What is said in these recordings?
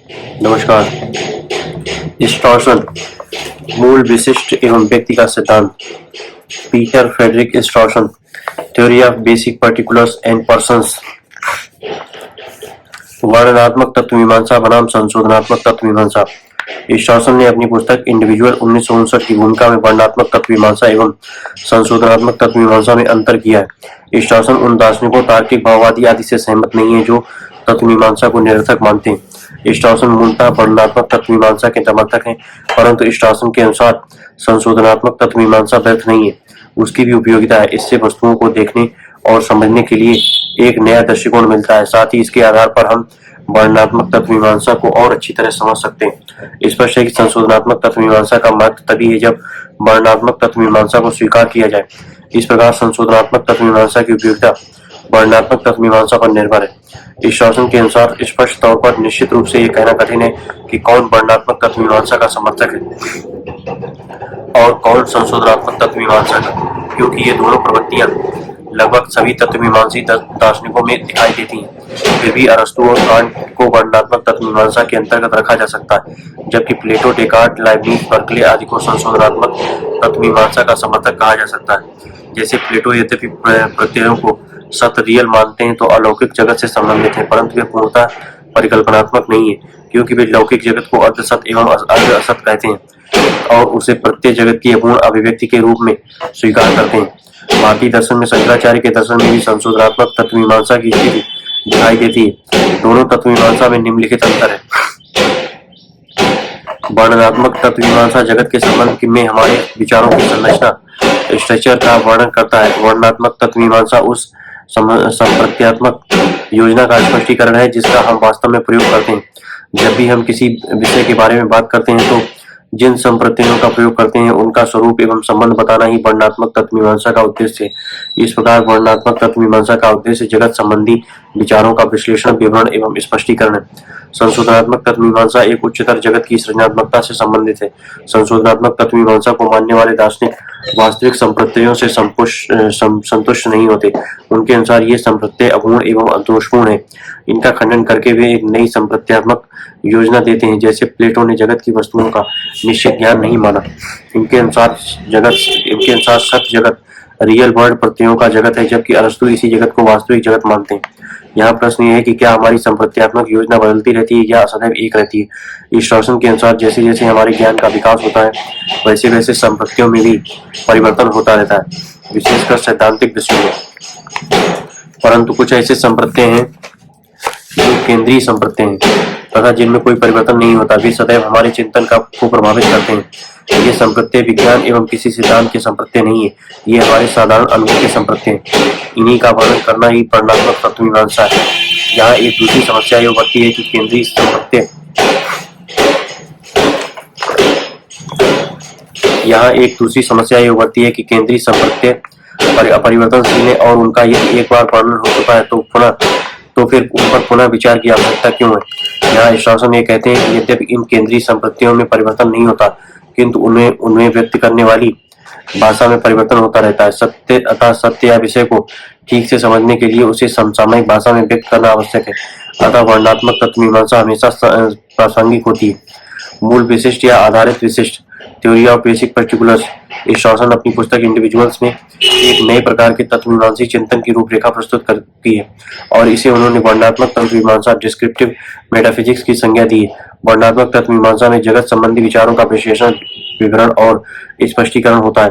नमस्कार। स्टॉर्शन मूल विशिष्ट एवं व्यक्ति का सिद्धांत। Peter Frederick Strawson, theory of basic particulars and persons. वर्णनात्मक तत्वमीमांसा बनाम संशोधनात्मक तत्वमीमांसा। स्टॉर्शन ने अपनी पुस्तक इंडिविजुअल 1959 की भूमिका में वर्णनात्मक तत्वमीमांसा एवं संशोधनात्मक तत्वमीमांसा में अंतर किया है। स्टॉर्शन उन दार्शनिकों, तार्किक, भाववादी आदि से सहमत नहीं है जो तत्वमीमांसा को निरर्थक मानते हैं। स्टॉर्शन मूलतः वर्णनात्मक तत्वमीमांसा के समर्थक हैं, परंतु स्टॉर्शन के अनुसार संशोधनात्मक तत्वमीमांसा व्यर्थ नहीं है, उसकी भी उपयोगिता है। इससे वस्तुओं को देखने और समझने के लिए एक नया दृष्टिकोण मिलता है। साथ ही इसके आधार पर हम वर्णनात्मक तत्वमीमांसा को और अच्छी तरह समझ सकते हैं। स्पष्ट है कि संशोधनात्मक तत्वमीमांसा का महत्व तभी है जब वर्णनात्मक तत्वमीमांसा को स्वीकार किया जाए। इस प्रकार संशोधनात्मक तत्वमीमांसा की उपयोगिता वर्णनात्मक तत्वमीमांसा पर निर्भर है। स्टॉर्शन के अनुसार स्पष्ट तौर पर निश्चित रूप से यह कहना कठिन है कि कौन वर्णनात्मक तत्वमीमांसा का समर्थक है और कौन संशोधनात्मक तत्वमीमांसा का, क्योंकि ये दोनों प्रवृत्तियां लगभग सभी तत्वमीमांसी दार्शनिकों में दिखाई देती हैं। फिर भी अरस्तू और कांट को वर्णनात्मक तत्वमीमांसा के अंतर्गत रखा जा सकता है, जबकि प्लेटो, डेकार्ट, लाइबनिज, बर्कले आदि को संशोधनात्मक तत्वमीमांसा का समर्थक कहा जा सकता है। जैसे प्लेटो यद्यपि प्रत्ययों को सत्य रियल मानते हैं तो अलौकिक जगत से संबंधित है, परंतु वे पूर्णतः परिकल्पनात्मक नहीं है, क्योंकि वे लौकिक जगत को अर्ध सत्य एवं अर्ध असत कहते हैं और उसे प्रत्येक जगत की अपूर्ण अभिव्यक्ति के रूप में स्वीकार करते हैं। भारतीय दर्शन में शंकराचार्य के दर्शन में भी संशोधनात्मक तत्वमीमांसा की स्थिति दिखाई देती है। दोनों तत्वमीमांसा में निम्नलिखित अंतर है। वर्णनात्मक तत्वमीमांसा जगत के संबंध में हमारे विचारों की संरचना, स्ट्रक्चर का वर्णन करता है। वर्णनात्मक तत्वमीमांसा उस संप्रत्यात्मक योजना का स्पष्टीकरण है जिसका हम वास्तव में प्रयोग करते हैं। जब भी हम किसी विषय के बारे में बात करते हैं तो जिन संप्रत्ययों का प्रयोग करते हैं उनका स्वरूप एवं संबंध बताना ही वर्णनात्मक तत्वमीमांसा का उद्देश्य है। इस प्रकार वर्णनात्मक तत्वमीमांसा का उद्देश्य जगत संबंधी विचारों का विश्लेषण, विवरण एवं स्पष्टीकरण है। संशोधनात्मक तत्वमीमांसा एक उच्चतर जगत की सृजनात्मकता से संबंधित है। संशोधनात्मक तत्वमीमांसा को मानने वाले दार्शनिक वास्तविक संप्रत्ययों से संतुष्ट नहीं होते। उनके अनुसार ये संप्रत्यय अपूर्ण एवं दोषपूर्ण है। इनका खंडन करके वे एक नई संप्रत्यात्मक योजना देते हैं। जैसे प्लेटो ने जगत की वस्तुओं का निश्चित ज्ञान नहीं माना। इनके अनुसार सत्य जगत रियल वर्ल्ड प्रत्ययों का जगत है, जबकि अरस्तु इसी जगत को वास्तविक जगत मानते हैं। यहाँ प्रश्न यह है कि क्या हमारी संप्रत्यात्मक योजना बदलती रहती है या सदैव एक रहती है। स्टॉर्शन के अनुसार जैसे जैसे हमारे ज्ञान का विकास होता है वैसे वैसे संप्रत्तियों में भी परिवर्तन होता रहता है, विशेषकर सैद्धांतिक दृष्टि में। परंतु कुछ ऐसे संप्रत्यय हैं जो केंद्रीय संप्रत्यय हैं तथा जिनमें कोई परिवर्तन नहीं होता। वे सदैव हमारे चिंतन को प्रभावित करते हैं। ये संप्रत्यय विज्ञान एवं किसी सिद्धांत के संप्रत्यय नहीं है, ये हमारे साधारण अनुभव के संप्रत्यय हैं। इन्हीं का वर्णन करना ही वर्णनात्मक तत्वमीमांसा है। यहाँ एक दूसरी समस्या ये उभरती है कि केंद्रीय संप्रत्यय अपरिवर्तनशील है और उनका यदि एक बार वर्णन हो चुका है तो फिर उन पर पुनः विचार की आवश्यकता क्यों है। यहाँ स्टॉर्शन ये कहते हैं कि यद्यपि इन केंद्रीय संप्रत्ययों में परिवर्तन नहीं होता, किंतु उन्हें व्यक्त करने वाली भाषा में परिवर्तन होता रहता है। सत्य या विषय को ठीक से समझने के लिए उसे समसामयिक भाषा में व्यक्त करना आवश्यक है। अतः वर्णनात्मक तत्वमीमांसा हमेशा प्रासंगिक होती है। मूल विशिष्ट या आधारित विशिष्ट, थ्योरी ऑफ बेसिक पर्टिकुलर्स। स्टॉर्शन अपनी पुस्तक इंडिविजुअल्स में एक नए प्रकार के तत्वमीमांसी चिंतन की रूपरेखा प्रस्तुत की है और इसे उन्होंने वर्णनात्मक तत्वमीमांसा, डिस्क्रिप्टिव मेटाफिजिक्स की संज्ञा दी है। वर्णनात्मक तत्वमीमांसा में जगत संबंधी विचारों का विश्लेषण, विवरण और स्पष्टीकरण होता है।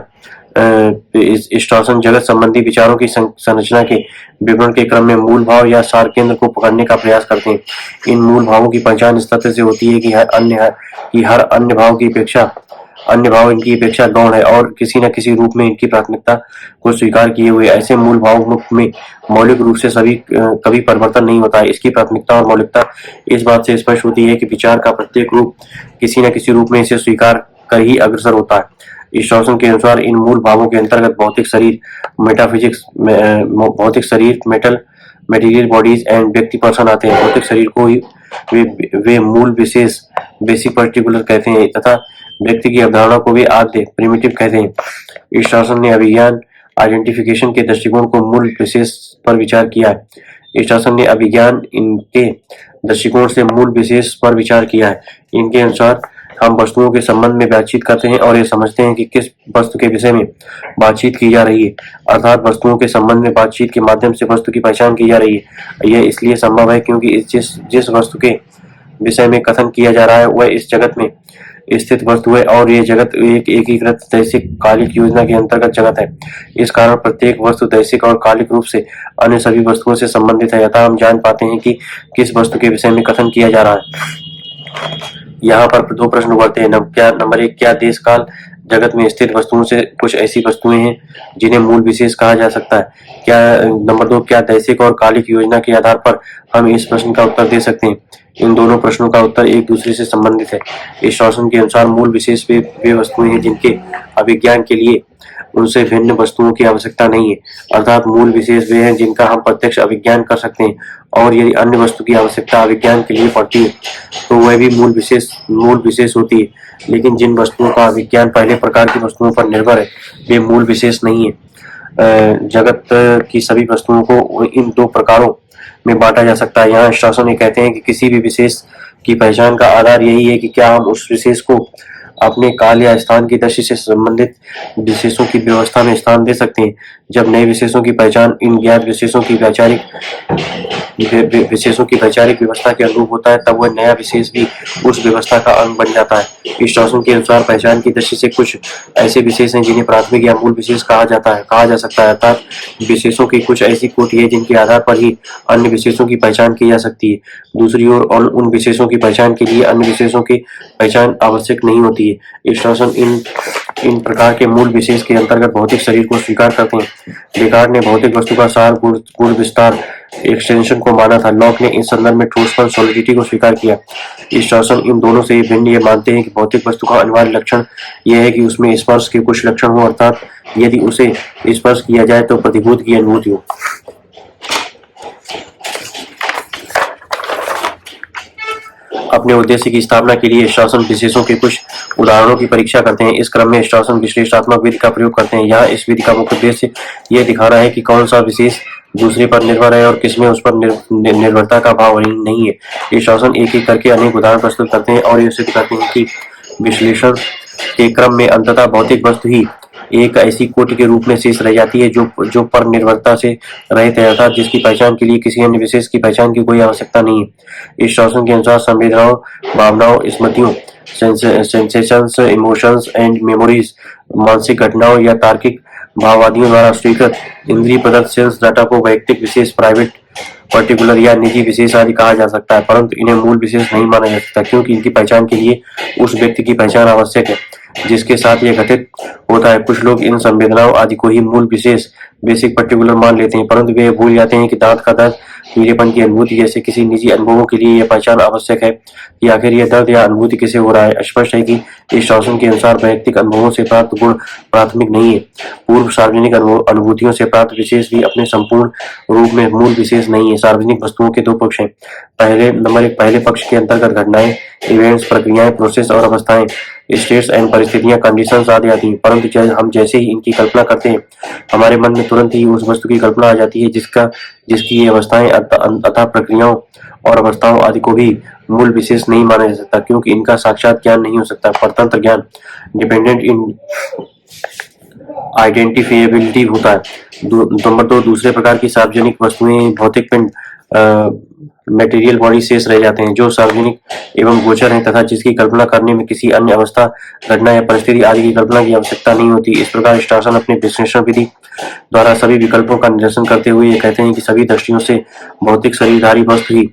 स्टॉर्शन जगत संबंधी विचारों की संरचना के विवरण के क्रम में मूल भाव या सार केंद्र को पकड़ने का प्रयास करते हैं। इन मूल भावों की पहचान इस तथ्य से होती है कि हर अन्य भाव इनकी अपेक्षा गौण है और किसी न किसी रूप में इनकी प्राथमिकता को स्वीकार किए हुए। ऐसे मूल भाव में मौलिक रूप से कभी परिवर्तन नहीं होता है। इसकी प्राथमिकता और मौलिकता इस बात से स्पष्ट होती है कि विचार का प्रत्येक रूप किसी न किसी रूप में इसे स्वीकार कर ही अग्रसर होता है। स्टॉर्शन के अनुसार इन मूल भावों के अंतर्गत भौतिक शरीर, मेटेरियल बॉडीज एंड व्यक्ति पर्सन आते हैं। भौतिक शरीर को ही वे मूल विशेष, बेसिक पर्टिकुलर कहते हैं तथा व्यक्ति की अवधारणा को भी आद्य, प्रिमिटिव कहते हैं। स्टॉर्शन ने अभिज्ञान आइडेंटिफिकेशन के दृष्टिकोण को मूल विशेष पर विचार किया है। इस शासन ने अभिज्ञान इनके दृष्टिकोण से मूल विशेष पर विचार किया है। इनके अनुसार हम वस्तुओं के संबंध में बातचीत करते हैं और ये समझते हैं कि किस वस्तु के विषय में बातचीत की जा रही है, अर्थात वस्तुओं के संबंध में बातचीत के माध्यम से वस्तु की पहचान की जा रही है। यह इसलिए संभव है क्योंकि जिस वस्तु के विषय में कथन किया जा रहा है वह इस जगत में स्थित वस्तु है और ये जगत एक एकीकृत दैसिक कालिक योजना के अंतर्गत जगत है। इस कारण प्रत्येक वस्तु दैसिक और कालिक रूप से अन्य सभी वस्तुओं से संबंधित है, अतः हम जान पाते हैं कि किस वस्तु के विषय में कथन किया जा रहा है। यहाँ पर दो प्रश्न उभरते हैं। नंबर एक, क्या देश काल जगत में स्थित वस्तुओं से कुछ ऐसी वस्तुएं हैं जिन्हें मूल विशेष कहा जा सकता है? क्या नंबर दो, क्या दैसिक और कालिक योजना के आधार पर हम इस प्रश्न का उत्तर दे सकते हैं? इन दोनों प्रश्नों का उत्तर एक दूसरे से संबंधित है। इस शासन के अनुसार मूल विशेष वे वस्तुएं हैं जिनके अभिज्ञान के लिए उनसे भिन्न वस्तुओं की आवश्यकता नहीं है, अर्थात मूल विशेष वे हैं जिनका हम प्रत्यक्ष अभिज्ञान कर सकते हैं, और यदि अन्य वस्तु की आवश्यकता अभिज्ञान के लिए पड़ती है तो वह भी मूल विशेष होती है। लेकिन जिन वस्तुओं का अभिज्ञान पहले प्रकार की वस्तुओं पर निर्भर है वे मूल विशेष नहीं है। जगत की सभी वस्तुओं को इन दो प्रकारों में बांटा जा सकता है। यहाँ शासन ये कहते हैं कि किसी भी विशेष की पहचान का आधार यही है कि क्या हम उस विशेष को अपने काल या स्थान की दृष्टि से संबंधित विशेषों की व्यवस्था में स्थान दे सकते हैं। जब नए विशेषों की पहचान इन ज्ञात विशेषों की वैचारिक व्यवस्था के अनुरूप होता है, तब वह नया विशेष भी उस व्यवस्था का अंग बन जाता है। इस शासन के अनुसार पहचान की दृष्टि से कुछ ऐसे विशेष हैं जिन्हें प्राथमिक या मूल विशेष कहा जा सकता है, अर्थात विशेषों की कुछ ऐसी कोटि है जिनके आधार पर ही अन्य विशेषों की पहचान की जा सकती है। दूसरी ओर उन विशेषों की पहचान के लिए अन्य विशेषों की पहचान आवश्यक नहीं होती है। इस शासन इन प्रकार के मूल विशेष के अंतर्गत भौतिक शरीर को स्वीकार करते हैं। डेकार्ट ने भौतिक वस्तु का सार, गुण विस्तार, एक्सटेंशन को माना था। लॉक ने इस संदर्भ में ठोसपन, सॉलिडिटी को स्वीकार किया। इस शासन इन दोनों से भिन्न ये मानते हैं कि भौतिक वस्तु का अनिवार्य लक्षण यह है कि उसमें स्पर्श के कुछ लक्षण हो, अर्थात यदि उसे स्पर्श किया जाए तो प्रतिभूति की अनुभूति हो। अपने उद्देश्य की स्थापना के लिए शासन विशेषों के कुछ उदाहरणों की परीक्षा करते हैं। इस क्रम में शासन विश्लेषणात्मक विधि का प्रयोग करते हैं। यहाँ इस विधि का मुख्य उद्देश्य यह दिखाना है कि कौन सा विशेष दूसरे पर निर्भर है और किसमें उस पर निर्भरता का भाव नहीं है। ये शासन एक एक करके अनेक उदाहरण प्रस्तुत करते हैं और ये सिद्ध करते हैं कि विश्लेषण के क्रम में अंततः भौतिक वस्तु ही एक ऐसी कोटि के रूप में शेष रह जाती है जो पर निर्भरता से रहित है, अर्थात जिसकी पहचान के लिए किसी अन्य विशेष की पहचान की कोई आवश्यकता नहीं है। इस शासन के अनुसार संवेदनाओं, भावनाओं, स्मृतियों, सेंसेशंस, इमोशंस एंड मेमोरीज, मानसिक घटनाओं या तार्किक भाववादियों द्वारा स्वीकृत इंद्रिय प्रदत्त सेंस डाटा को वैयक्तिक विशेष, प्राइवेट, पर्टिकुलर या निजी विशेष आदि कहा जा सकता है, परंतु इन्हें मूल विशेष नहीं माना जा सकता क्योंकि इनकी पहचान के लिए उस व्यक्ति की पहचान आवश्यक है जिसके साथ यह घटित होता है। कुछ लोग इन संवेदनाओं आदि को ही मूल विशेष, बेसिक, पर्टिकुलर मान लेते हैं, परंतु वे भूल जाते हैं कि दांत का दर्द, मीठेपन की अनुभूति जैसे किसी निजी अनुभवों के लिए यह पहचान आवश्यक है कि आखिर यह दर्द या अनुभूति किसे हो रहा है। स्पष्ट है कि इस शासन के अनुसार वैयक्तिक अनुभवों से प्राप्त गुण प्राथमिक नहीं है। पूर्व सार्वजनिक अनुभूतियों से प्राप्त विशेष भी अपने संपूर्ण रूप में मूल विशेष नहीं है। सार्वजनिक वस्तुओं के दो पक्ष हैं। नंबर एक, पहले पक्ष के अंतर्गत घटनाएं, इवेंट्स, प्रक्रियाएं, प्रोसेस और अवस्थाएं, स्टेट्स एंड परिस्थितियां, कंडीशंस आदि आती हैं, परंतु हम जैसे ही इनकी कल्पना करते हैं हमारे मन में तुरंत ही उस वस्तु की कल्पना आ जाती है जिसकी ये अवस्थाएं अतः प्रक्रियाओं और अवस्थाओं आदि को भी मूल विशेष नहीं माना जा सकता क्योंकि इनका साक्षात ज्ञान नहीं हो सकता। परतंत्र ज्ञान, डिपेंडेंट इन आइडेंटिफिएबिलिटी होता है। नंबर दो, दूसरे प्रकार की सार्वजनिक वस्तुएं, भौतिक पिंड, मटेरियल बॉडी शेष रह जाते हैं जो सार्वजनिक एवं गोचर हैं तथा जिसकी कल्पना करने में किसी अन्य अवस्था, घटना या परिस्थिति आदि की कल्पना की आवश्यकता नहीं होती। इस प्रकार शासन अपने विश्लेषण विधि द्वारा सभी विकल्पों का निरसन करते हुए ये कहते हैं कि सभी दृष्टियों से भौतिक शरीरधारी वस्तु ही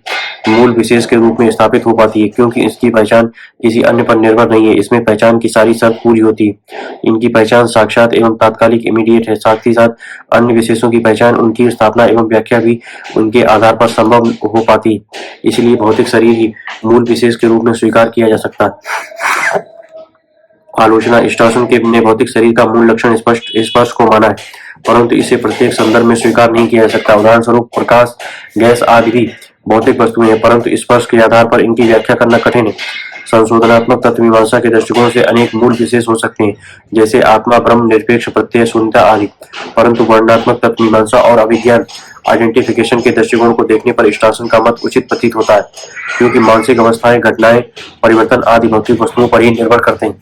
मूल विशेष के रूप में स्थापित हो पाती है क्योंकि इसकी पहचान किसी अन्य पर निर्भर नहीं है। इसमें पहचान की सारी शर्त पूरी होती है। इनकी पहचान साक्षात एवं तात्कालिक, इमीडिएट है। साथ ही साथ अन्य विशेषों की पहचान, उनकी स्थापना एवं व्याख्या भी उनके आधार पर संभव हो पाती है। इसलिए भौतिक शरीर ही मूल विशेष के रूप में स्वीकार किया जा सकता है। आलोचना, स्टासन के ने भौतिक शरीर का मूल लक्षण स्पर्श को माना है, परंतु इसे प्रत्येक संदर्भ में स्वीकार नहीं किया जा सकता। उदाहरण स्वरूप प्रकाश, गैस आदि भी भौतिक वस्तुएं हैं, परंतु स्पर्श के आधार पर इनकी व्याख्या करना कठिन है। संशोधनात्मक तत्व मीमांसा के दृष्टिकोण से अनेक मूल विशेष हो सकते हैं, जैसे आत्मा, ब्रह्म, निरपेक्ष, प्रत्यय, शून्यता आदि, परंतु वर्णनात्मक तत्व मीमांसा और अभिज्ञान आइडेंटिफिकेशन के दृष्टिकोण को देखने पर स्टॉर्सन का मत उचित प्रतीत होता है, क्योंकि मानसिक अवस्थाएं, घटनाएं, परिवर्तन आदि भौतिक वस्तुओं पर ही निर्भर करते हैं।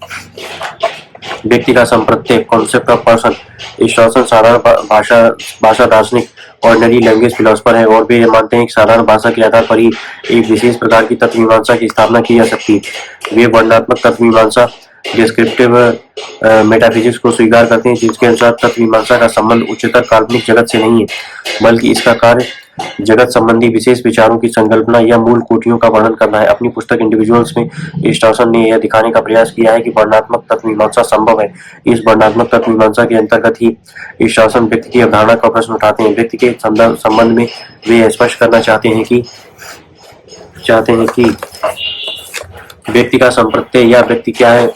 व्यक्ति का संप्रत्यय, कॉन्सेप्ट ऑफ पर्सन। स्टॉर्सन साधारण भाषा दार्शनिक, ऑर्डिनरी लैंग्वेज फिलोसफर है और वे ये मानते हैं कि साधारण भाषा के आधार पर ही एक विशेष प्रकार की तत्व मीमांसा की स्थापना की जा सकती है। वे वर्णनात्मक तत्व मीमांसा, डिस्क्रिप्टिव मेटाफिजिक्स को स्वीकार करते हैं, जिसके अनुसार तत्व मीमांसा का संबंध उच्चतर काल्पनिक जगत से नहीं है, बल्कि इसका कार्य जगत संबंधी विशेष विचारों की संकल्पना या मूल कोटियों का वर्णन करना है। अपनी पुस्तक इंडिविजुअल्स में स्टॉर्सन ने यह दिखाने का प्रयास किया है कि वर्णनात्मक तत्व मीमांसा संभव है। इस वर्णनात्मक तत्व मीमांसा के अंतर्गत ही स्टॉर्सन व्यक्ति की अवधारणा का प्रश्न उठाते हैं। व्यक्ति के संबंध में वे यह स्पष्ट करना चाहते हैं कि व्यक्ति का संप्रत्यय या व्यक्ति क्या है।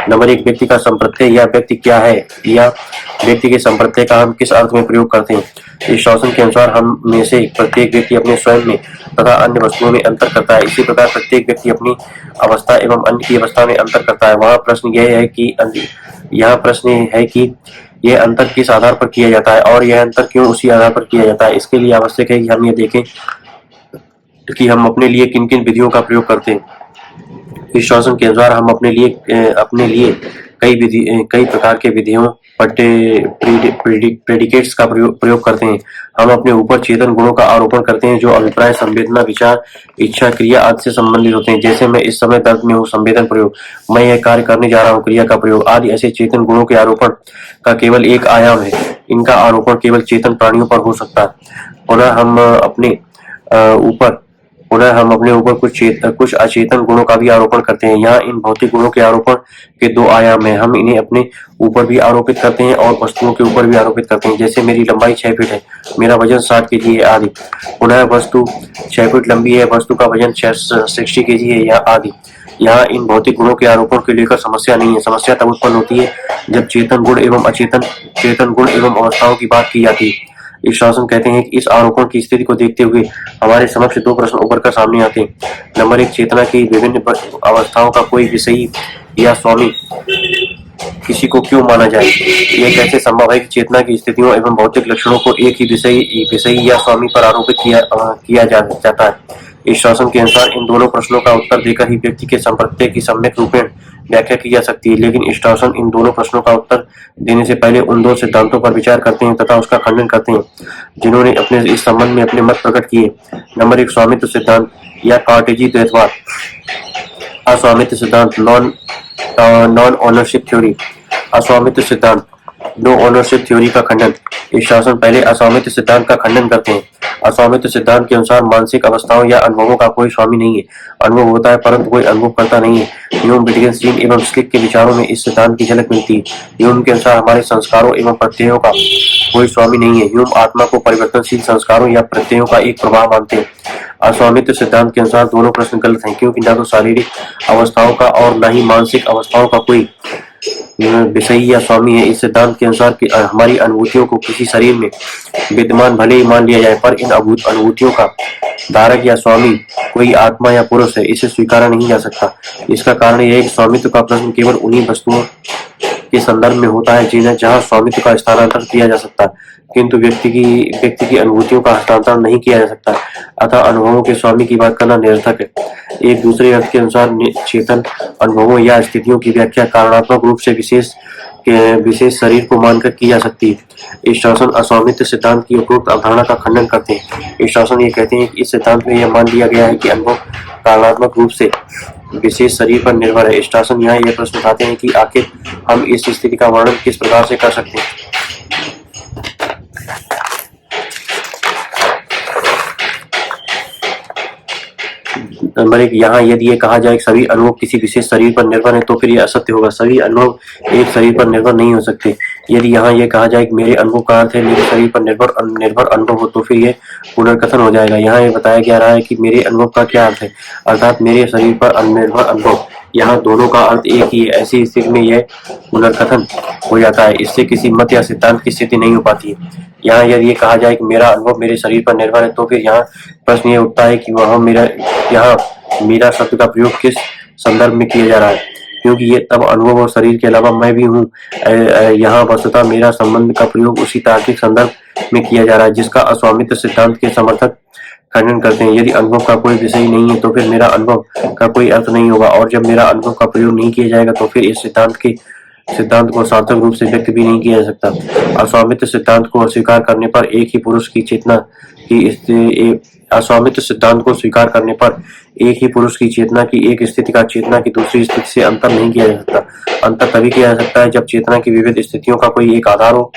नंबर 1, व्यक्ति का संप्रत्यय या व्यक्ति क्या है, या व्यक्ति के संप्रत्यय का हम किस अर्थ में प्रयोग करते हैं। स्टॉर्सन के अनुसार हम में से प्रत्येक व्यक्ति अपने स्वयं में तथा अन्य वस्तुओं में अंतर करता है। इसी प्रकार प्रत्येक व्यक्ति अपनी अवस्था एवं अन्य की अवस्था में अंतर करता है। वहाँ प्रश्न है कि यह अंतर किस आधार पर किया जाता है और यह अंतर क्यों उसी आधार पर किया जाता है। इसके लिए आवश्यक है कि हम ये देखें कि हम अपने लिए किन किन विधियों का प्रयोग करते हैं। स्टॉर्सन के अनुसार हम अपने लिए कई प्रकार के विधियों, प्रेडिकेट्स का प्रयोग करते हैं। हम अपने ऊपर चेतन गुणों का आरोपण करते हैं, जो अभिप्राय, संवेदना, विचार, इच्छा, क्रिया आदि से संबंधित होते हैं। जैसे मैं इस समय दर्द में हूँ, संवेदन प्रयोग। मैं यह कार्य करने जा रहा हूँ, क्रिया का प्रयोग आदि। ऐसे चेतन गुणों के आरोपण का केवल एक आयाम है। इनका आरोपण केवल चेतन प्राणियों पर हो सकता है। पुनः हम अपने ऊपर कुछ अचेतन गुणों का भी आरोपण करते हैं। यहाँ इन भौतिक गुणों के आरोपण के 2 आयाम हैं। हम इन्हें अपने ऊपर भी आरोपित करते हैं और वस्तुओं के ऊपर भी आरोपित करते हैं। जैसे मेरी लंबाई 6 फीट है, मेरा वजन 60 kg है आदि। पुनः वस्तु 6 फीट लंबी है, वस्तु का वजन 60 kg है, या आदि। यहाँ इन भौतिक गुणों के आरोपण को लेकर समस्या नहीं है। समस्या तब उत्पन्न होती है जब चेतन गुण एवं अवस्थाओं की बात की जाती है। स्टॉर्सन कहते हैं कि इस आरोपण की स्थिति को देखते हुए हमारे समक्ष 2 प्रश्न उभर कर सामने आते हैं। नंबर 1, चेतना की विभिन्न अवस्थाओं का कोई विषयी या स्वामी किसी को क्यों माना जाए। यह कैसे संभव है कि चेतना की स्थितियों एवं भौतिक लक्षणों को एक ही विषयी या स्वामी पर आरोपित किया जाता है। स्टॉर्सन के अनुसार इन दोनों प्रश्नों का उत्तर देकर ही व्यक्ति के संप्रत्यय की सम्यक रूपेण व्याख्या की जा सकती है। लेकिन स्टॉर्सन इन दोनों प्रश्नों का उत्तर देने से पहले उन 2 सिद्धांतों पर विचार करते हैं तथा उसका खंडन करते हैं, जिन्होंने अपने इस संबंध में अपने मत प्रकट किए। नंबर 1, स्वामित्व सिद्धांत या कार्टेजी द्वैतवाद। अस्वामित्व सिद्धांत, नॉन ओनरशिप थ्योरी। अस्वामित्व सिद्धांत, नो ओनरशिप थ्योरी का खंडन। स्टॉर्सन पहले अस्वामित्व सिद्धांत का खंडन करते हैं। अस्वामित्व सिद्धांत के अनुसार मानसिक अवस्थाओं या अनुभवों का कोई स्वामी नहीं है। अनुभव होता है परंतु कोई अनुभव करता नहीं है। ह्यूम, विटगेन्स्टीन एवं स्लिक के विचारों में इस सिद्धांत की झलक मिलती है। ह्यूम के अनुसार हमारे संस्कारों एवं प्रत्ययों का कोई स्वामी नहीं है। ह्यूम आत्मा को परिवर्तनशील संस्कारों या प्रत्ययों का एक प्रभाव मानते हैं। अस्वामित्व सिद्धांत के अनुसार दोनों प्रश्न गलत हैं, क्योंकि न तो शारीरिक अवस्थाओं का और न ही मानसिक अवस्थाओं का कोई विषयी या स्वामी है। इस सिद्धांत के अनुसार कि हमारी अनुभूतियों को किसी शरीर में विद्यमान भले ही मान लिया जाए, पर इन अनुभूतियों का धारक या स्वामी कोई आत्मा या पुरुष है, इसे स्वीकारा नहीं जा सकता। इसका कारण यह है कि स्वामित्व का प्रश्न केवल उन्हीं वस्तुओं के संदर्भ में होता है जिन्हें जहाँ स्वामित्व का हस्तांतरण किया जा सकता है, किंतु व्यक्ति की अनुभूतियों का हस्तांतरण नहीं किया जा सकता। अतः अनुभवों के स्वामी की बात करना निरर्थक है। एक दूसरे अर्थ के अनुसार चेतन अनुभवों या स्थितियों की व्याख्या कारणात्मक रूप से विशेष शरीर को मानकर की जा सकती है। स्टॉर्सन अस्वामित्व सिद्धांत की उपरोक्त अवधारणा का खंडन करते हैं। स्टॉर्सन ये कहते हैं कि इस सिद्धांत में यह मान लिया गया है कि अनुभव कारणात्मक रूप से विशेष शरीर पर निर्भर है। स्टॉर्सन यहाँ यह प्रश्न उठाते हैं कि आखिर हम इस स्थिति का वर्णन किस प्रकार से कर सकते हैं। नंबर 1, यहाँ यदि ये कहा जाए कि सभी अनुभव किसी विशेष शरीर पर निर्भर है तो फिर यह असत्य होगा। सभी अनुभव एक शरीर पर निर्भर नहीं हो सकते। यदि यहाँ यह कहा जाए कि मेरे अनुभव का अर्थ है मेरे शरीर पर निर्भर अनुभव हो तो फिर यह पुनर्कथन हो जाएगा। यहाँ यह बताया जा रहा है कि मेरे अनुभव का क्या अर्थ है, अर्थात मेरे शरीर पर निर्भर अनुभव। यहाँ दोनों का अर्थ एक ही है। ऐसी स्थिति में यह पुनर्कथन हो जाता है। इससे किसी मत या सिद्धांत की स्थिति नहीं हो पाती है। यहाँ यदि ये कहा जाए कि मेरा अनुभव मेरे शरीर पर निर्भर है तो फिर यहाँ प्रश्न ये उठता है कि वह मेरा शब्द का प्रयोग किस संदर्भ में किया जा रहा है। क्योंकि ये तब अनुभव और शरीर के अलावा मैं भी हूँ। यहाँ वस्तुतः मेरा संबंध का प्रयोग उसी तार्किक संदर्भ में किया जा रहा है जिसका अस्वामित्व सिद्धांत के समर्थक खंडन करते हैं। यदि अनुभव का कोई विषय नहीं है तो फिर मेरा अनुभव का कोई अर्थ नहीं होगा, और जब मेरा अनुभव का प्रयोग नहीं किया जाएगा तो फिर इस सिद्धांत को सार्थक रूप से व्यक्त भी नहीं किया जा सकता। अस्वामित्व सिद्धांत को अस्वीकार करने पर एक ही पुरुष की चेतना की अस्वामित्व सिद्धांत को स्वीकार करने पर एक ही पुरुष की चेतना की एक स्थिति का चेतना की दूसरी स्थिति से अंतर नहीं किया जा सकता। अंतर तभी किया जा सकता है जब चेतना की विविध स्थितियों का कोई एक आधार हो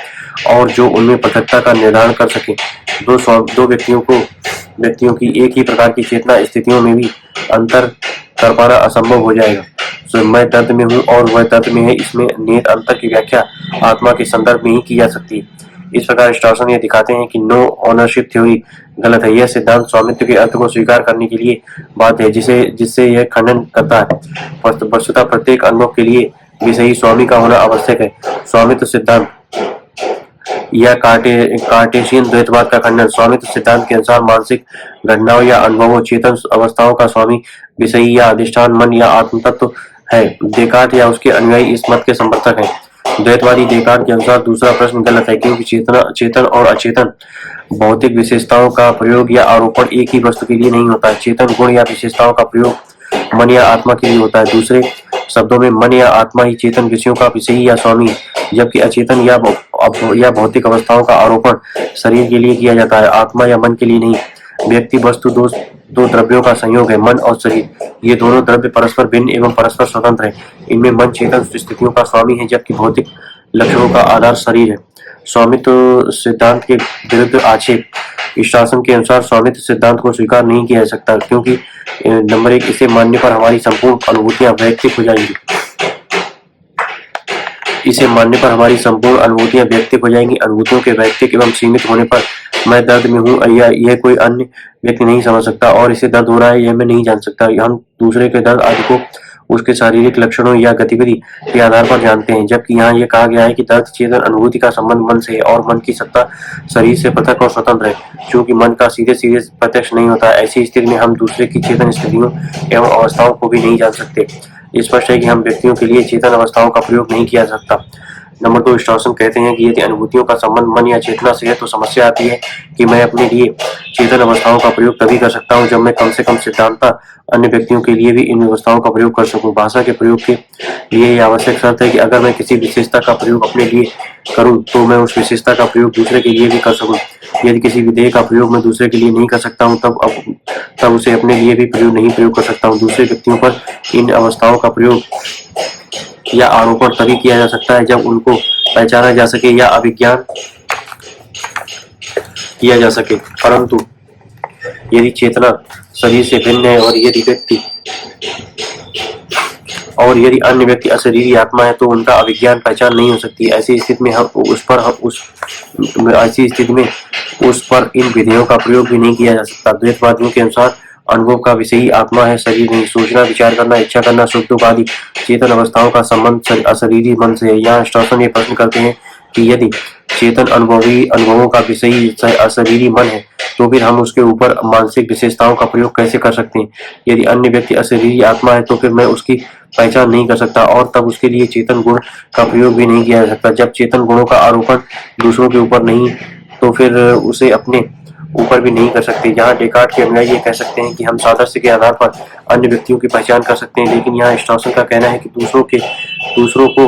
और जो उनमें पृथकता का निर्धारण कर सके। दो व्यक्तियों की एक ही प्रकार की चेतना स्थितियों में भी अंतर कर पाना असंभव हो जाएगा। तो मैं दर्द में हूँ और वह दर्द में है, इसमें निहित अंतर की व्याख्या आत्मा के संदर्भ में ही की जा सकती है। इस प्रकार स्टॉर्सन ये दिखाते हैं कि नो ओनरशिप थ्योरी गलत है। यह सिद्धांत स्वामित्व के अर्थ को स्वीकार करने के लिए बात है जिससे यह खंडन करता है। वस्तुतः प्रत्येक अनुभव के लिए विषयी स्वामी का होना आवश्यक है। स्वामित्व सिद्धांत या कार्टेशियन द्वैतवाद का खंडन। स्वामित्व सिद्धांत के अनुसार मानसिक घटनाओं या अनुभवों, चेतन अवस्थाओं का स्वामी विषयी या अधिष्ठान मन या आत्म तत्व है। डेकार्ट या उसके अनुयायी इस मत के समर्थक हैं। द्वैतवादी डेकार्ट के अनुसार दूसरा प्रश्न गलत है, क्योंकि चेतन और अचेतन भौतिक विशेषताओं का प्रयोग या आरोपण एक ही वस्तु के लिए नहीं होता है। चेतन गुण या विशेषताओं का प्रयोग मन या आत्मा के लिए होता है। दूसरे शब्दों में मन या आत्मा ही चेतन विषयों का विषयी या स्वामी, जबकि अचेतन या भौतिक अवस्थाओं का आरोपण शरीर के लिए किया जाता है, आत्मा या मन के लिए नहीं। व्यक्ति वस्तु दो द्रव्यों का संयोग है, मन और शरीर। ये दोनों द्रव्य परस्पर भिन्न एवं परस्पर स्वतंत्र हैं। इनमें मन चेतन स्थितियों का स्वामी है, जबकि भौतिक लक्षणों का आधार शरीर है। स्वामित्व सिद्धांत के विरुद्ध आक्षेप। स्टॉर्सन के अनुसार स्वामित्व सिद्धांत को स्वीकार नहीं किया जा सकता, क्योंकि नंबर 1, इसे मानने पर हमारी संपूर्ण अनुभूतियां वैयक्तिक हो जाएंगी। इसे मानने पर हमारी संपूर्ण अनुभूतियां वैयक्तिक हो जाएंगी। अनुभूतियों के वैयक्तिक एवं सीमित होने पर मैं दर्द में हूँ यह कोई अन्य व्यक्ति नहीं समझ सकता, और इसे दर्द हो रहा है यह मैं नहीं जान सकता। हम दूसरे के दर्द आदि को उसके शारीरिक लक्षणों या गतिविधि के आधार पर जानते हैं, जबकि यहाँ यह कहा गया है कि दर्द चेतन अनुभूति का संबंध मन से है और मन की सत्ता शरीर से पृथक और स्वतंत्र है, क्योंकि मन का सीधे सीधे प्रत्यक्ष नहीं होता। ऐसी स्थिति में हम दूसरे की चेतन स्थितियों एवं अवस्थाओं को भी नहीं जान सकते। स्पष्ट है कि हम व्यक्तियों के लिए चेतन अवस्थाओं का प्रयोग नहीं किया जा सकता। नंबर 2, स्टॉर्सन कहते हैं कि यदि अनुभूतियों का संबंध मन या चेतना से है तो समस्या आती है कि मैं अपने लिए चेतन अवस्थाओं का प्रयोग तभी कर सकता हूँ जब मैं कम से कम सिद्धांततः अन्य व्यक्तियों के लिए भी इन अवस्थाओं का प्रयोग कर सकूं। भाषा के प्रयोग के लिए यह आवश्यक शर्त है कि अगर मैं किसी विशेषता का प्रयोग अपने लिए करूं तो मैं उस विशेषता का प्रयोग दूसरे के लिए भी कर सकूं। यदि किसी विधेय का प्रयोग मैं दूसरे के लिए नहीं कर सकता हूं तब उसे अपने लिए भी प्रयोग कर सकता हूं। दूसरे व्यक्तियों पर इन अवस्थाओं का प्रयोग या आरोपण तभी किया जा सकता है जब उनको पहचाना जा सके या अभिज्ञान किया जा सके। परंतु यदि चेतना शरीर से भिन्न है और यदि अन्य व्यक्ति अशरीरी आत्मा है तो उनका अभिज्ञान पहचान नहीं हो सकती। ऐसी स्थिति में उस पर इन विधेयों का प्रयोग भी नहीं किया जा सकता। द्वैतवादियों के अनुसार अनुभव का विषयी आत्मा है, शरीर नहीं। सोचना, विचार करना, इच्छा करना, सुख दुख आदि चेतन अवस्थाओं का संबंध अशरीरी मन से है। यहाँ स्टॉर्सन ये प्रश्न करते हैं कि यदि चेतन अनुभवों का विषयी अशरीरी मन है तो फिर हम उसके ऊपर मानसिक विशेषताओं का प्रयोग कैसे कर सकते हैं। यदि अन्य व्यक्ति अशरीरी आत्मा है तो फिर मैं उसकी पहचान नहीं कर सकता और तब उसके लिए चेतन गुण का प्रयोग भी नहीं किया जा सकता। जब चेतन गुणों का आरोपण दूसरों के ऊपर नहीं तो फिर उसे अपने ऊपर भी नहीं कर सकते। यहाँ डेकार्ट के अनुयायी ये कह सकते हैं कि हम सादृश्य के आधार पर अन्य व्यक्तियों की पहचान कर सकते हैं, लेकिन यहाँ स्टॉर्सन का कहना है कि दूसरों को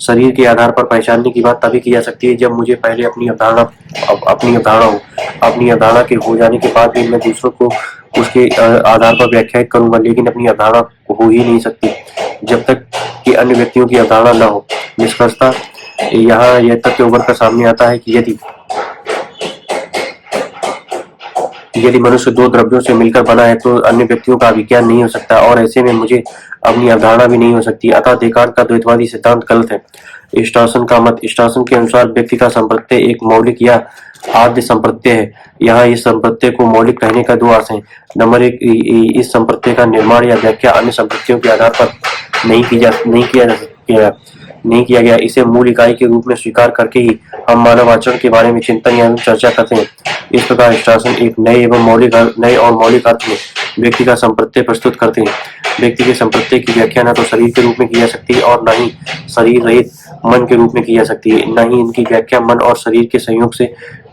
शरीर के आधार पर पहचानने की बात तभी की जा सकती है जब मुझे पहले अपनी अवधारणा के हो जाने के बाद भी मैं दूसरों को उसके आधार पर व्याख्यायित करूंगा, लेकिन अपनी अवधारणा हो ही नहीं सकती जब तक कि अन्य व्यक्तियों की अवधारणा न हो। निष्कर्षतः यहाँ यह तथ्य उभर कर सामने आता है कि यदि मनुष्य दो द्रव्यों से मिलकर बना है तो अन्य व्यक्तियों का अभिज्ञान नहीं हो सकता और ऐसे में मुझे अपनी अवधारणा भी नहीं हो सकती। अतः डेकार्ट का द्वैतवादी सिद्धांत गलत है। स्टॉर्सन का मत। स्टॉर्सन के अनुसार व्यक्ति का संप्रत्यय एक मौलिक या आद्य संप्रत्यय है। यहाँ इस संप्रत्यय को मौलिक कहने का दो अर्थ हैं। नंबर 1, इस संप्रत्यय का निर्माण या व्याख्या अन्य संप्रत्ययों के आधार पर नहीं किया गया। इसे मूल इकाई के रूप में स्वीकार करके ही हम मानव आचरण के बारे में चिंतन या चर्चा करते हैं। इस प्रकार स्टॉर्सन एक नए और मौलिक अर्थ में व्यक्ति का संप्रत्यय प्रस्तुत करते हैं। व्यक्ति के संप्रत्यय की व्याख्या न तो शरीर के रूप में की जा सकती है और न ही शरीर रहित मन के रूप में की जा सकती है, न ही इनकी व्याख्या मन और शरीर के संयोग से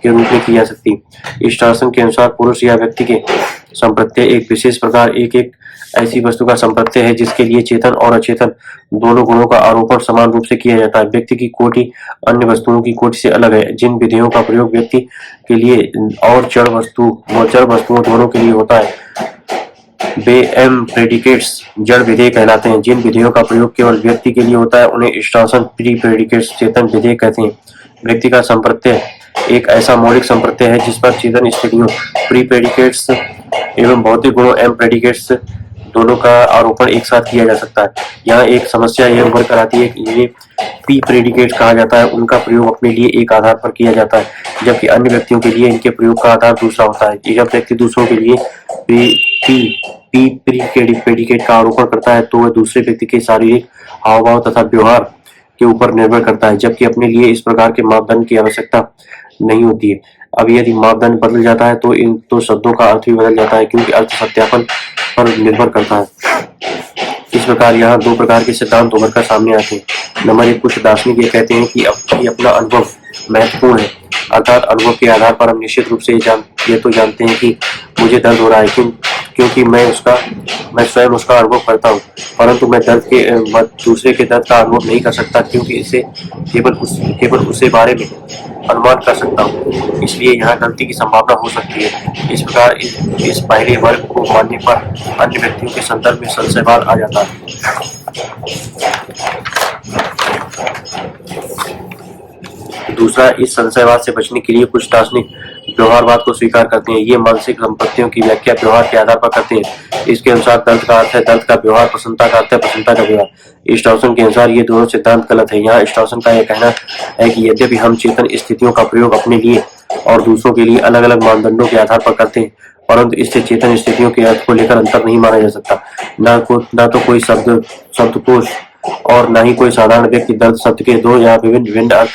के रूप में की जा सकती है। इस शासन के अनुसार पुरुष या व्यक्ति के संप्रत्यय एक विशेष प्रकार एक ऐसी वस्तु का संप्रत्यय है जिसके लिए चेतन और अचेतन दोनों गुणों का आरोपण समान रूप से किया जाता है। व्यक्ति की कोटि अन्य वस्तुओं की कोटि से अलग है। जिन विधियों का प्रयोग व्यक्ति के लिए और जड़ वस्तुओं दोनों के लिए होता है वे एम प्रेडिकेट्स जड़ विधेय कहलाते हैं। जिन विधेयों का प्रयोग केवल व्यक्ति के लिए होता है उन्हें शासन प्री प्रेडिकेट्स चेतन विधेय कहते हैं। व्यक्ति का संप्रत्यय एक ऐसा मौलिक संप्रत्यय है जिस पर चेतन स्थितियों प्री प्रेडिकेट्स एवं भौतिक गुणों एम प्रेडिकेट्स दोनों का आरोपण एक साथ किया जा सकता है। यहाँ एक समस्या यह उभर कर आती है कि इन्हें पी प्रेडिकेट कहा जाता है। उनका प्रयोग अपने लिए एक आधार पर किया जाता है जबकि अन्य व्यक्तियों के लिए इनके प्रयोग का आधार दूसरा होता है। जब व्यक्ति दूसरों के लिए पी प्रेडिकेट का आरोपण करता है तो वह दूसरे व्यक्ति के शारीरिक हाव भाव तथा व्यवहार के ऊपर निर्भर करता है, जबकि अपने लिए इस प्रकार के मापदंड की आवश्यकता नहीं होती है। अब यदि मापदंड बदल जाता है तो शब्दों का अर्थ भी बदल जाता है क्योंकि अर्थ सत्यापन पर निर्भर करता है। इस प्रकार यहाँ दो प्रकार के सिद्धांत उभर कर सामने आते हैं। नंबर एक, कुछ दार्शनिक ये कहते हैं कि अपना अनुभव महत्वपूर्ण है, अर्थात अनुभव के आधार पर हम निश्चित रूप से ये तो जानते हैं कि मुझे दर्द हो रहा है क्योंकि मैं स्वयं उसका अनुभव करता हूँ, परंतु मैं दूसरे के दर्द का अनुभव नहीं कर सकता क्योंकि इसे केवल उसके बारे में अनुमान कर सकता हूँ। इसलिए यहाँ गलती की संभावना हो सकती है। इस प्रकार इस पहले वर्ग को मानने पर अन्य व्यक्तियों के संदर्भ में संशयवाद आ जाता है। दूसरा, इस संशयवाद से बचने के लिए कुछ दार्शनिक व्यवहारवाद को स्वीकार करते हैं। ये मानसिक संपत्तियों की व्याख्या व्यवहार के आधार पर करते हैं। इसके अनुसार दर्द का अर्थ है दर्द का व्यवहार, प्रसन्नता का अर्थ है प्रसन्नता का व्यवहार। स्टॉसन के अनुसार ये दोनों सिद्धांत गलत है। यहाँ स्टॉसन का यह कहना है कि यद्यपि हम चेतन स्थितियों का प्रयोग अपने लिए और दूसरों के लिए अलग अलग मानदंडों के आधार पर करते हैं, परंतु इससे चेतन स्थितियों के अर्थ को लेकर अंतर नहीं माना जा सकता। न तो कोई शब्दकोश और न ही कोई साधारण व्यक्ति दर्द शब्द के दो या विभिन्न अर्थ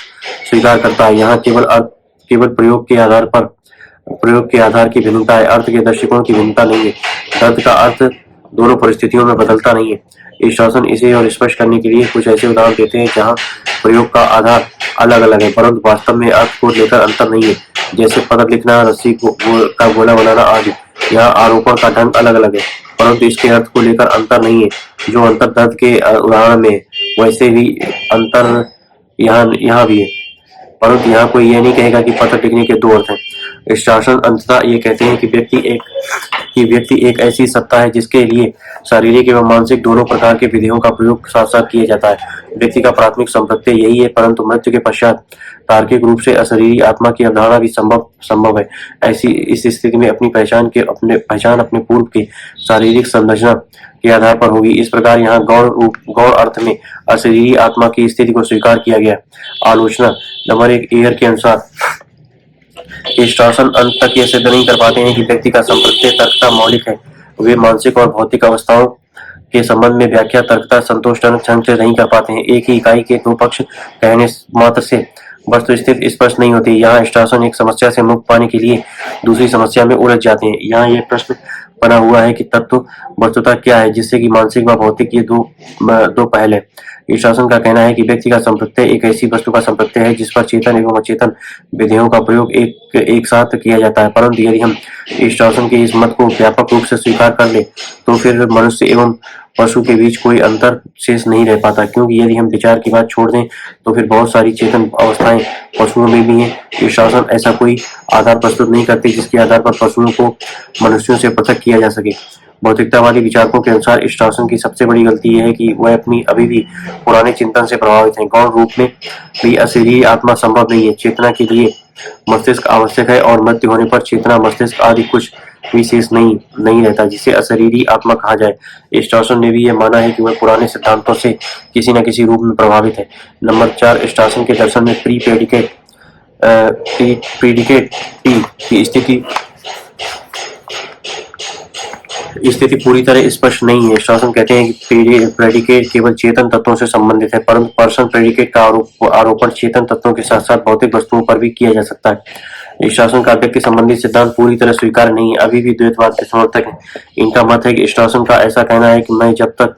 स्वीकार करता है। यहाँ केवल प्रयोग के आधार की भिन्नता है, अर्थ के दृष्टिकोण की भिन्नता नहीं है। दर्द का अर्थ दोनों परिस्थितियों में बदलता नहीं है। शासन इसे और स्पष्ट करने के लिए कुछ ऐसे उदाहरण देते हैं जहाँ प्रयोग का आधार अलग अलग है परंतु वास्तव में अर्थ को लेकर अंतर नहीं है, जैसे पत्र लिखना, रस्सी का गोला बनाना आदि। यहाँ आरोपण का ढंग अलग अलग है परंतु इसके अर्थ को लेकर अंतर नहीं है। जो अंतर दर्द के उदाहरण में वैसे ही अंतर यहाँ भी है, परंतु यहाँ कोई ये नहीं कहेगा कि पत्र लिखने के दो अर्थ हैं। शासन अंततः ये कहते हैं कि व्यक्ति एक ऐसी सत्ता है जिसके लिए शारीरिक एवं मानसिक दोनों प्रकार के विधियों का प्रयोग साथ साथ किया जाता है। व्यक्ति का प्राथमिक संप्रत्यय यही है, परंतु मृत्यु के पश्चात तार्किक रूप से अशरीरी आत्मा की अवधारणा भी संभव है। इस स्थिति में अपनी पहचान अपने पूर्व के शारीरिक संरचना के आधार पर होगी। इस प्रकार यहाँ गौण अर्थ में अशरीरी आत्मा की स्थिति को स्वीकार किया गया। आलोचना नंबर एक, एयर के अनुसार शासन अंत तक यह सिद्ध नहीं कर पाते हैं कि व्यक्ति का संप्रत्यय तर्कता मौलिक है। वे मानसिक और भौतिक अवस्थाओं के संबंध में व्याख्या तर्कता संतोषजनक ढंग से नहीं कर पाते हैं। एक ही इकाई के दो पक्ष कहने मात्र से वस्तुस्थिति स्पष्ट नहीं होती। यहाँ शासन एक समस्या से मुक्त पाने के लिए दूसरी समस्या में उलझ जाते हैं। यहाँ यह प्रश्न बना हुआ है कि तत्व वस्तुतः क्या है, जिससे कि मानसिक व भौतिक ये दो पहल है। शासन का कहना है कि व्यक्ति का संप्रत्यय एक ऐसी वस्तु का संप्रत्यय है जिस पर चेतन एवं अचेतन विधियों का प्रयोग एक साथ किया जाता है। परंतु यदि हम शासन के इस मत को व्यापक रूप से स्वीकार कर ले तो फिर मनुष्य एवं पशु के बीच कोई अंतर शेष नहीं रह पाता, क्योंकि यदि हम विचार की बात छोड़ दें तो फिर बहुत सारी चेतन अवस्थाएं पशुओं में भी हैं। शासन ऐसा कोई आधार प्रस्तुत नहीं करते जिसके आधार पर पशुओं को मनुष्यों से पृथक किया जा सके। भौतिकतावादी विचारकों के अनुसार शासन की सबसे बड़ी गलती यह है कि वह अभी भी पुराने चिंतन से प्रभावित हैं। गौण रूप में भी अशरीरी आत्मा संभव नहीं है। चेतना के लिए मस्तिष्क आवश्यक है और मृत्यु होने पर चेतना, मस्तिष्क आदि कुछ विशेष नहीं रहता जिसे अशरीरी आत्मा कहा जाए। शासन ने भी यह माना है कि वह पुराने सिद्धांतों से किसी न किसी रूप में प्रभावित है। नंबर 4, शासन के दर्शन में प्री प्रेडिकेट की स्थिति पूरी तरह स्पष्ट नहीं है। शासन कहते हैं कि प्रेडिकेट केवल चेतन तत्वों से संबंधित है, परंतु पर्सन प्रेडिकेट का आरोपण चेतन तत्वों के साथ साथ भौतिक वस्तुओं पर भी किया जा सकता है। इस शासन का व्यक्ति संबंधी सिद्धांत पूरी तरह स्वीकार नहीं है, अभी भी द्वैतवाद के समर्थक हैं। इनका मत है कि इस शासन का ऐसा कहना है कि मैं जब तक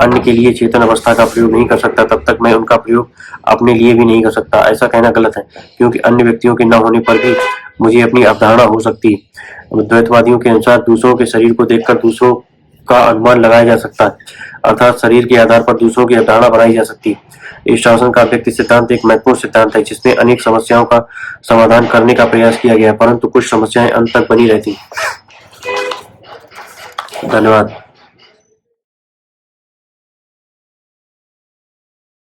अन्य के लिए चेतन अवस्था का प्रयोग नहीं कर सकता तब तक मैं उनका प्रयोग अपने लिए भी नहीं कर सकता। ऐसा कहना गलत है, क्योंकि अन्य व्यक्तियों के न होने पर भी मुझे अपनी अवधारणा हो सकती है। द्वैतवादियों के अनुसार दूसरों के शरीर को देखकर दूसरों का अनुमान लगाया जा सकता है, अर्थात शरीर के आधार पर दूसरों की अवधारणा बनाई जा सकती है। इस शासन का व्यक्ति सिद्धांत एक महत्वपूर्ण सिद्धांत है, जिसमें अनेक समस्याओं का समाधान करने का प्रयास किया गया, परंतु कुछ समस्याएं अंत तक बनी रहती। धन्यवाद।